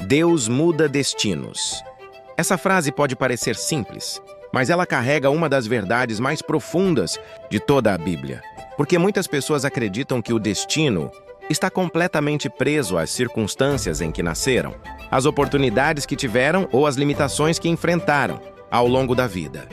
Deus muda destinos. Essa frase pode parecer simples, mas ela carrega uma das verdades mais profundas de toda a Bíblia. Porque muitas pessoas acreditam que o destino está completamente preso às circunstâncias em que nasceram, às oportunidades que tiveram ou às limitações que enfrentaram ao longo da vida.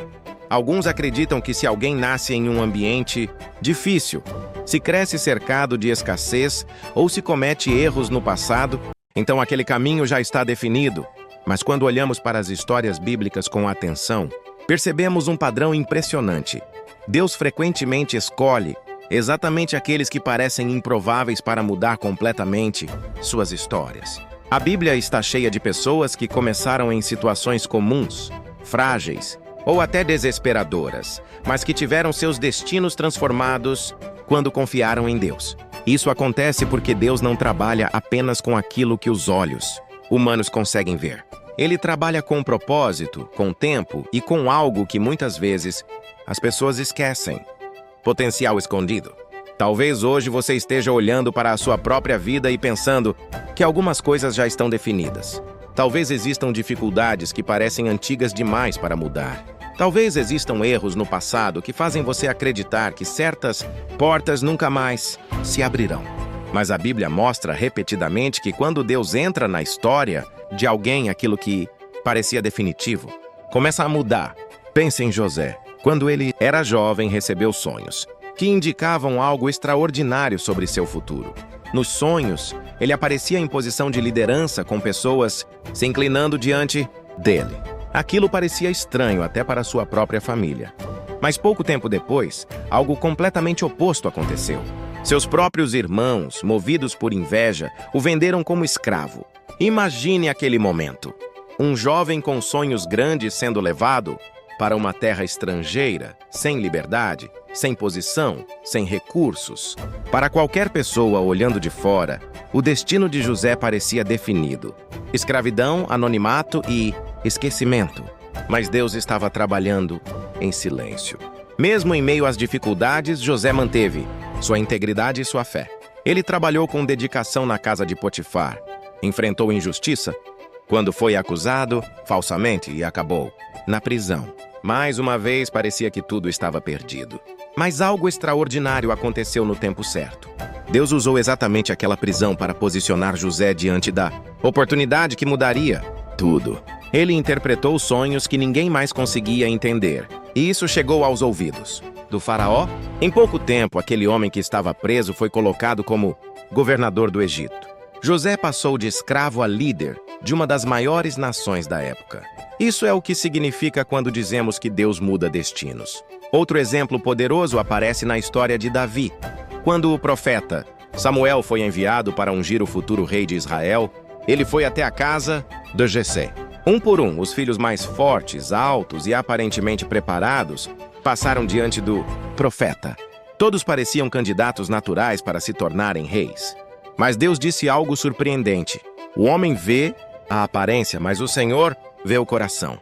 Alguns acreditam que se alguém nasce em um ambiente difícil, se cresce cercado de escassez ou se comete erros no passado, então aquele caminho já está definido. Mas quando olhamos para as histórias bíblicas com atenção, percebemos um padrão impressionante. Deus frequentemente escolhe exatamente aqueles que parecem improváveis para mudar completamente suas histórias. A Bíblia está cheia de pessoas que começaram em situações comuns, frágeis ou até desesperadoras, mas que tiveram seus destinos transformados quando confiaram em Deus. Isso acontece porque Deus não trabalha apenas com aquilo que os olhos humanos conseguem ver. Ele trabalha com propósito, com tempo e com algo que muitas vezes as pessoas esquecem: potencial escondido. Talvez hoje você esteja olhando para a sua própria vida e pensando que algumas coisas já estão definidas. Talvez existam dificuldades que parecem antigas demais para mudar. Talvez existam erros no passado que fazem você acreditar que certas portas nunca mais se abrirão. Mas a Bíblia mostra repetidamente que quando Deus entra na história de alguém, aquilo que parecia definitivo começa a mudar. Pense em José. Quando ele era jovem, recebeu sonhos que indicavam algo extraordinário sobre seu futuro. Nos sonhos, ele aparecia em posição de liderança com pessoas se inclinando diante dele. Aquilo parecia estranho até para sua própria família. Mas pouco tempo depois, algo completamente oposto aconteceu. Seus próprios irmãos, movidos por inveja, o venderam como escravo. Imagine aquele momento. Um jovem com sonhos grandes sendo levado para uma terra estrangeira, sem liberdade, sem posição, sem recursos. Para qualquer pessoa olhando de fora, o destino de José parecia definido: escravidão, anonimato e esquecimento. Mas Deus estava trabalhando em silêncio. Mesmo em meio às dificuldades, José manteve sua integridade e sua fé. Ele trabalhou com dedicação na casa de Potifar, enfrentou injustiça quando foi acusado falsamente e acabou na prisão. Mais uma vez parecia que tudo estava perdido. Mas algo extraordinário aconteceu no tempo certo. Deus usou exatamente aquela prisão para posicionar José diante da oportunidade que mudaria tudo. Ele interpretou sonhos que ninguém mais conseguia entender, e isso chegou aos ouvidos do faraó. Em pouco tempo, aquele homem que estava preso foi colocado como governador do Egito. José passou de escravo a líder de uma das maiores nações da época. Isso é o que significa quando dizemos que Deus muda destinos. Outro exemplo poderoso aparece na história de Davi. Quando o profeta Samuel foi enviado para ungir o futuro rei de Israel, ele foi até a casa de Jessé. Um por um, os filhos mais fortes, altos e aparentemente preparados passaram diante do profeta. Todos pareciam candidatos naturais para se tornarem reis. Mas Deus disse algo surpreendente. O homem vê a aparência, mas o Senhor vê o coração.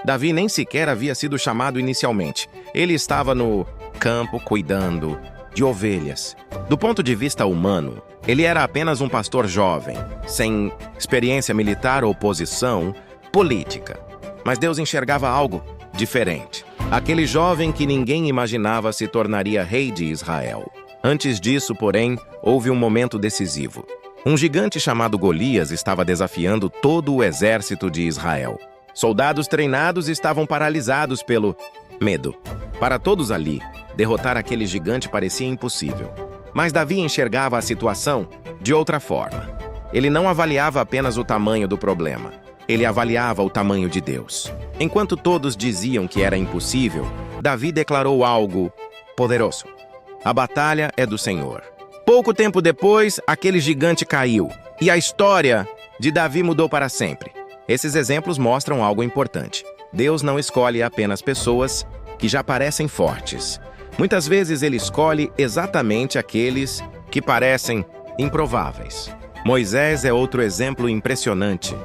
Davi nem sequer havia sido chamado inicialmente. Ele estava no campo cuidando de ovelhas. Do ponto de vista humano, ele era apenas um pastor jovem, sem experiência militar ou posição política. Mas Deus enxergava algo diferente. Aquele jovem que ninguém imaginava se tornaria rei de Israel. Antes disso, porém, houve um momento decisivo. Um gigante chamado Golias estava desafiando todo o exército de Israel. Soldados treinados estavam paralisados pelo medo. Para todos ali, derrotar aquele gigante parecia impossível. Mas Davi enxergava a situação de outra forma. Ele não avaliava apenas o tamanho do problema. Ele avaliava o tamanho de Deus. Enquanto todos diziam que era impossível, Davi declarou algo poderoso: a batalha é do Senhor. Pouco tempo depois, aquele gigante caiu, e a história de Davi mudou para sempre. Esses exemplos mostram algo importante. Deus não escolhe apenas pessoas que já parecem fortes. Muitas vezes ele escolhe exatamente aqueles que parecem improváveis. Moisés é outro exemplo impressionante.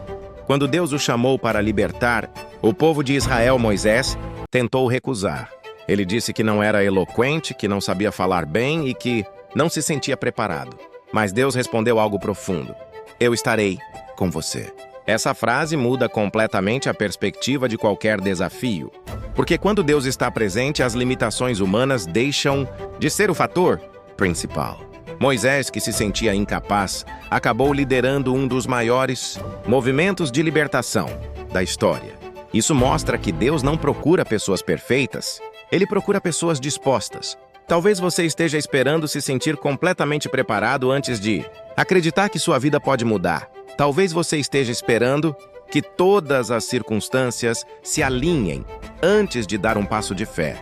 Quando Deus o chamou para libertar o povo de Israel, Moisés tentou recusar. Ele disse que não era eloquente, que não sabia falar bem e que não se sentia preparado. Mas Deus respondeu algo profundo: eu estarei com você. Essa frase muda completamente a perspectiva de qualquer desafio. Porque quando Deus está presente, as limitações humanas deixam de ser o fator principal. Moisés, que se sentia incapaz, acabou liderando um dos maiores movimentos de libertação da história. Isso mostra que Deus não procura pessoas perfeitas, Ele procura pessoas dispostas. Talvez você esteja esperando se sentir completamente preparado antes de acreditar que sua vida pode mudar. Talvez você esteja esperando que todas as circunstâncias se alinhem antes de dar um passo de fé.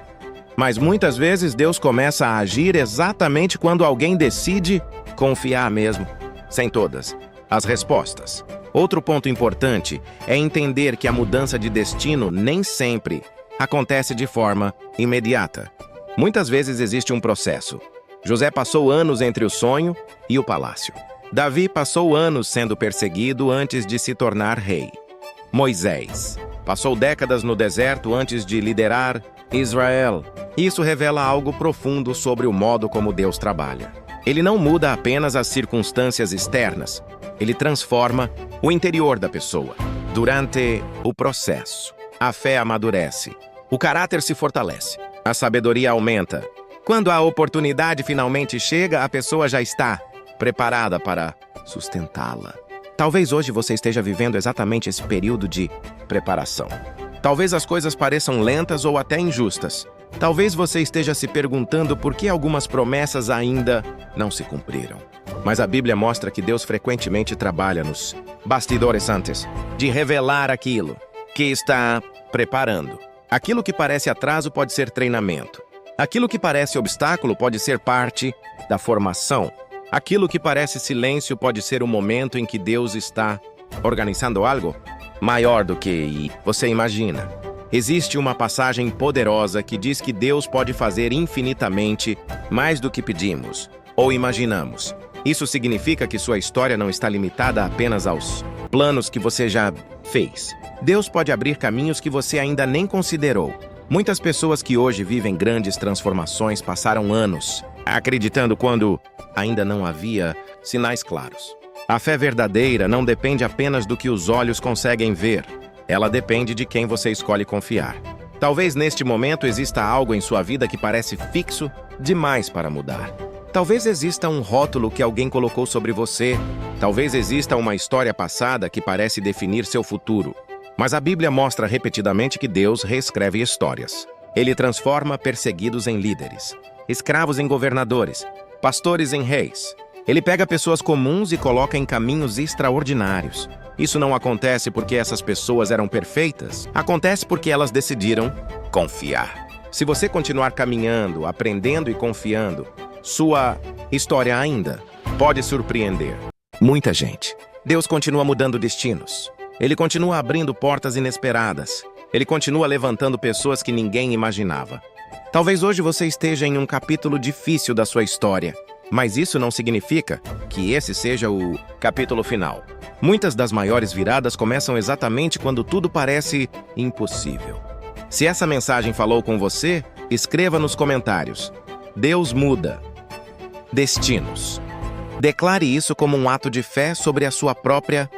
Mas muitas vezes Deus começa a agir exatamente quando alguém decide confiar mesmo, sem todas as respostas. Outro ponto importante é entender que a mudança de destino nem sempre acontece de forma imediata. Muitas vezes existe um processo. José passou anos entre o sonho e o palácio. Davi passou anos sendo perseguido antes de se tornar rei. Moisés passou décadas no deserto antes de liderar Israel. Isso revela algo profundo sobre o modo como Deus trabalha. Ele não muda apenas as circunstâncias externas, ele transforma o interior da pessoa. Durante o processo, a fé amadurece, o caráter se fortalece, a sabedoria aumenta. Quando a oportunidade finalmente chega, a pessoa já está preparada para sustentá-la. Talvez hoje você esteja vivendo exatamente esse período de preparação. Talvez as coisas pareçam lentas ou até injustas. Talvez você esteja se perguntando por que algumas promessas ainda não se cumpriram. Mas a Bíblia mostra que Deus frequentemente trabalha nos bastidores antes de revelar aquilo que está preparando. Aquilo que parece atraso pode ser treinamento. Aquilo que parece obstáculo pode ser parte da formação. Aquilo que parece silêncio pode ser o momento em que Deus está organizando algo maior do que você imagina. Existe uma passagem poderosa que diz que Deus pode fazer infinitamente mais do que pedimos ou imaginamos. Isso significa que sua história não está limitada apenas aos planos que você já fez. Deus pode abrir caminhos que você ainda nem considerou. Muitas pessoas que hoje vivem grandes transformações passaram anos acreditando quando ainda não havia sinais claros. A fé verdadeira não depende apenas do que os olhos conseguem ver. Ela depende de quem você escolhe confiar. Talvez neste momento exista algo em sua vida que parece fixo demais para mudar. Talvez exista um rótulo que alguém colocou sobre você. Talvez exista uma história passada que parece definir seu futuro. Mas a Bíblia mostra repetidamente que Deus reescreve histórias. Ele transforma perseguidos em líderes, escravos em governadores, pastores em reis. Ele pega pessoas comuns e coloca em caminhos extraordinários. Isso não acontece porque essas pessoas eram perfeitas. Acontece porque elas decidiram confiar. Se você continuar caminhando, aprendendo e confiando, sua história ainda pode surpreender muita gente. Deus continua mudando destinos. Ele continua abrindo portas inesperadas. Ele continua levantando pessoas que ninguém imaginava. Talvez hoje você esteja em um capítulo difícil da sua história, mas isso não significa que esse seja o capítulo final. Muitas das maiores viradas começam exatamente quando tudo parece impossível. Se essa mensagem falou com você, escreva nos comentários. Deus muda destinos. Declare isso como um ato de fé sobre a sua própria